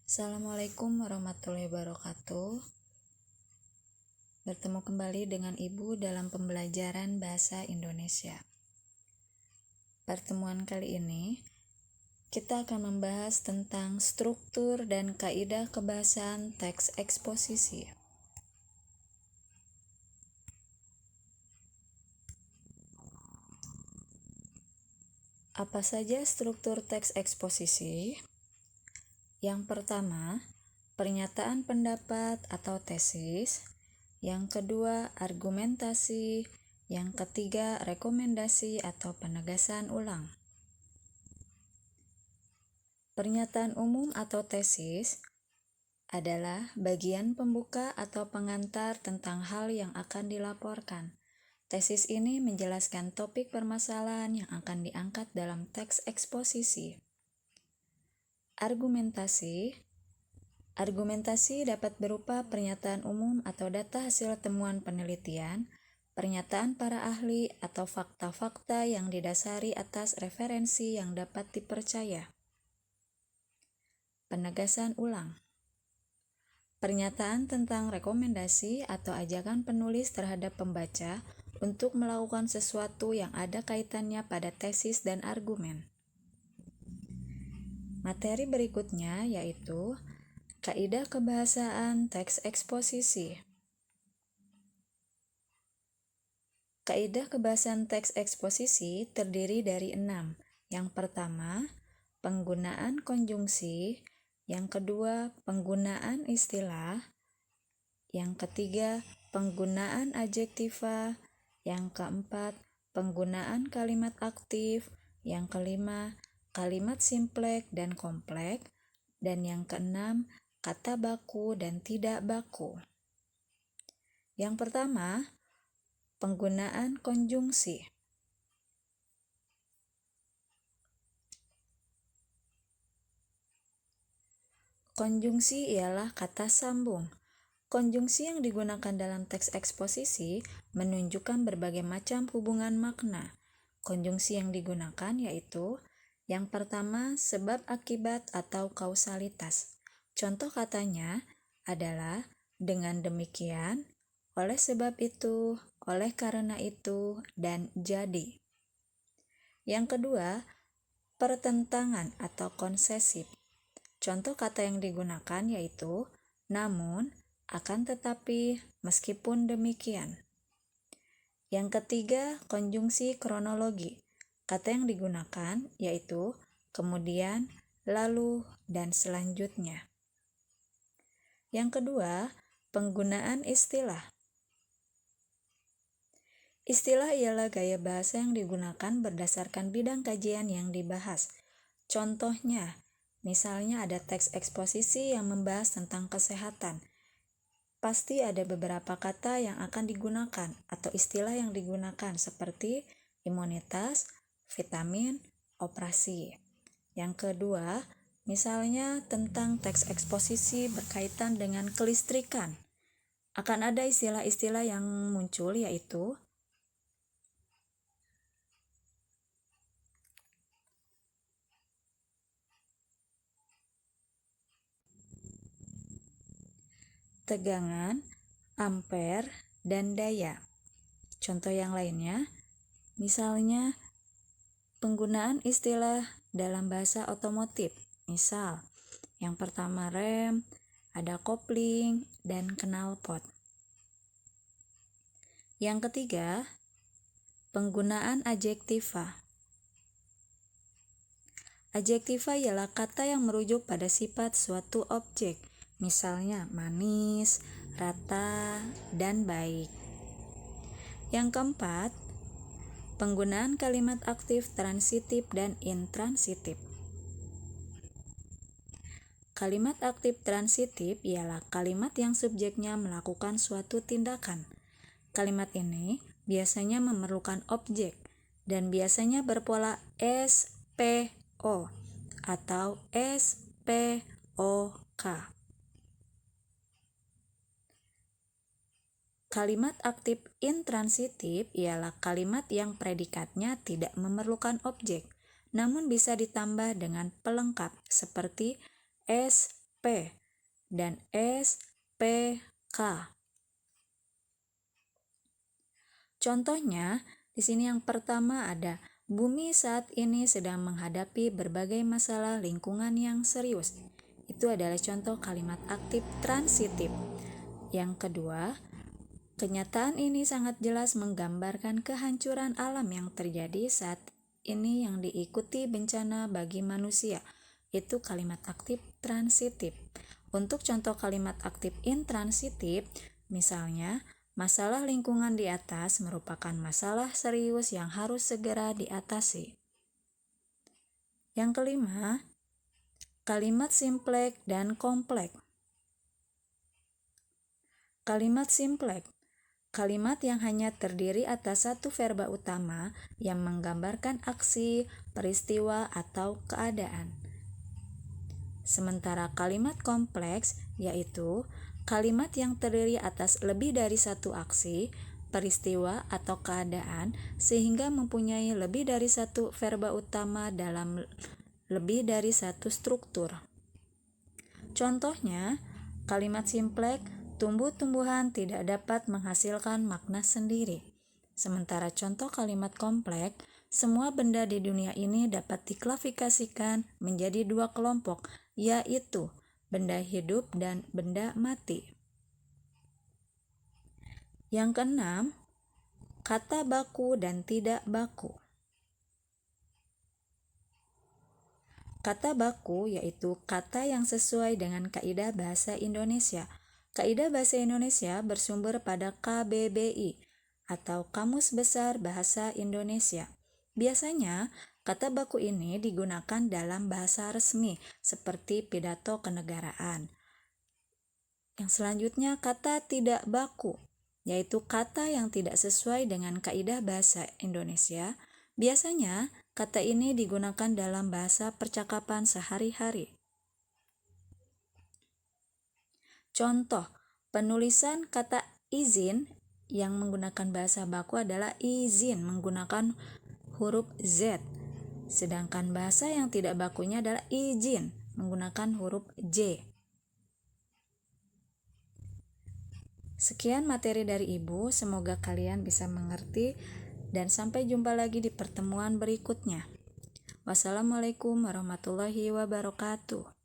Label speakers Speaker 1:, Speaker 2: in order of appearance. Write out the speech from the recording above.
Speaker 1: Assalamualaikum warahmatullahi wabarakatuh. Bertemu kembali dengan Ibu dalam pembelajaran Bahasa Indonesia. Pertemuan kali ini kita akan membahas tentang struktur dan kaidah kebahasaan teks eksposisi. Apa saja struktur teks eksposisi? Yang pertama, pernyataan pendapat atau tesis. Yang kedua, argumentasi. Yang ketiga, rekomendasi atau penegasan ulang. Pernyataan umum atau tesis adalah bagian pembuka atau pengantar tentang hal yang akan dilaporkan. Tesis ini menjelaskan topik permasalahan yang akan diangkat dalam teks eksposisi. Argumentasi dapat berupa pernyataan umum atau data hasil temuan penelitian, pernyataan para ahli atau fakta-fakta yang didasari atas referensi yang dapat dipercaya. Penegasan ulang. Pernyataan tentang rekomendasi atau ajakan penulis terhadap pembaca untuk melakukan sesuatu yang ada kaitannya pada tesis dan argumen. Materi berikutnya yaitu kaidah kebahasaan teks eksposisi. Kaidah kebahasaan teks eksposisi terdiri dari 6. Yang pertama, penggunaan konjungsi. Yang kedua, penggunaan istilah. Yang ketiga, penggunaan adjektiva. Yang keempat, penggunaan kalimat aktif. Yang kelima, kalimat simplek dan kompleks. Dan yang keenam, kata baku dan tidak baku. Yang pertama, penggunaan konjungsi. Konjungsi ialah kata sambung. Konjungsi yang digunakan dalam teks eksposisi menunjukkan berbagai macam hubungan makna. Konjungsi yang digunakan yaitu yang pertama, sebab akibat atau kausalitas. Contoh katanya adalah dengan demikian, oleh sebab itu, oleh karena itu, dan jadi. Yang kedua, pertentangan atau konsesif. Contoh kata yang digunakan yaitu namun, akan tetapi, meskipun demikian. Yang ketiga, konjungsi kronologi. Kata yang digunakan yaitu kemudian, lalu, dan selanjutnya. Yang kedua, penggunaan istilah. Istilah ialah gaya bahasa yang digunakan berdasarkan bidang kajian yang dibahas. Contohnya, misalnya ada teks eksposisi yang membahas tentang kesehatan. Pasti ada beberapa kata yang akan digunakan atau istilah yang digunakan seperti imunitas, vitamin, operasi. Yang kedua, misalnya tentang teks eksposisi berkaitan dengan kelistrikan. Akan ada istilah-istilah yang muncul yaitu tegangan, ampere, dan daya. Contoh yang lainnya, misalnya penggunaan istilah dalam bahasa otomotif. Misal, yang pertama rem, ada kopling, dan knalpot. Yang ketiga, penggunaan adjektiva. Adjektiva ialah kata yang merujuk pada sifat suatu objek. Misalnya manis, rata, dan baik. Yang keempat, penggunaan kalimat aktif transitif dan intransitif. Kalimat aktif transitif ialah kalimat yang subjeknya melakukan suatu tindakan. Kalimat ini biasanya memerlukan objek dan biasanya berpola SPO atau SPOK. Kalimat aktif intransitif ialah kalimat yang predikatnya tidak memerlukan objek, namun bisa ditambah dengan pelengkap seperti P, dan S, P, K. Contohnya, di sini yang pertama ada, bumi saat ini sedang menghadapi berbagai masalah lingkungan yang serius. Itu adalah contoh kalimat aktif transitif. Yang kedua, kenyataan ini sangat jelas menggambarkan kehancuran alam yang terjadi saat ini yang diikuti bencana bagi manusia. Itu kalimat aktif transitif. Untuk contoh kalimat aktif intransitif, misalnya, masalah lingkungan di atas merupakan masalah serius yang harus segera diatasi. Yang kelima, kalimat simpleks dan kompleks. Kalimat simpleks, kalimat yang hanya terdiri atas satu verba utama yang menggambarkan aksi, peristiwa, atau keadaan. Sementara kalimat kompleks yaitu kalimat yang terdiri atas lebih dari satu aksi, peristiwa, atau keadaan sehingga mempunyai lebih dari satu verba utama dalam lebih dari satu struktur. Contohnya, kalimat simpleks, tumbuh-tumbuhan tidak dapat menghasilkan makna sendiri. Sementara contoh kalimat kompleks, semua benda di dunia ini dapat diklasifikasikan menjadi dua kelompok, yaitu benda hidup dan benda mati. Yang keenam, kata baku dan tidak baku. Kata baku yaitu kata yang sesuai dengan kaidah bahasa Indonesia. Kaidah bahasa Indonesia bersumber pada KBBI atau Kamus Besar Bahasa Indonesia. Biasanya, kata baku ini digunakan dalam bahasa resmi seperti pidato kenegaraan. Yang selanjutnya, kata tidak baku, yaitu kata yang tidak sesuai dengan kaidah bahasa Indonesia. Biasanya, kata ini digunakan dalam bahasa percakapan sehari-hari. Contoh, penulisan kata izin yang menggunakan bahasa baku adalah izin menggunakan huruf Z. Sedangkan bahasa yang tidak bakunya adalah izin menggunakan huruf J. Sekian materi dari Ibu, semoga kalian bisa mengerti dan sampai jumpa lagi di pertemuan berikutnya. Wassalamualaikum warahmatullahi wabarakatuh.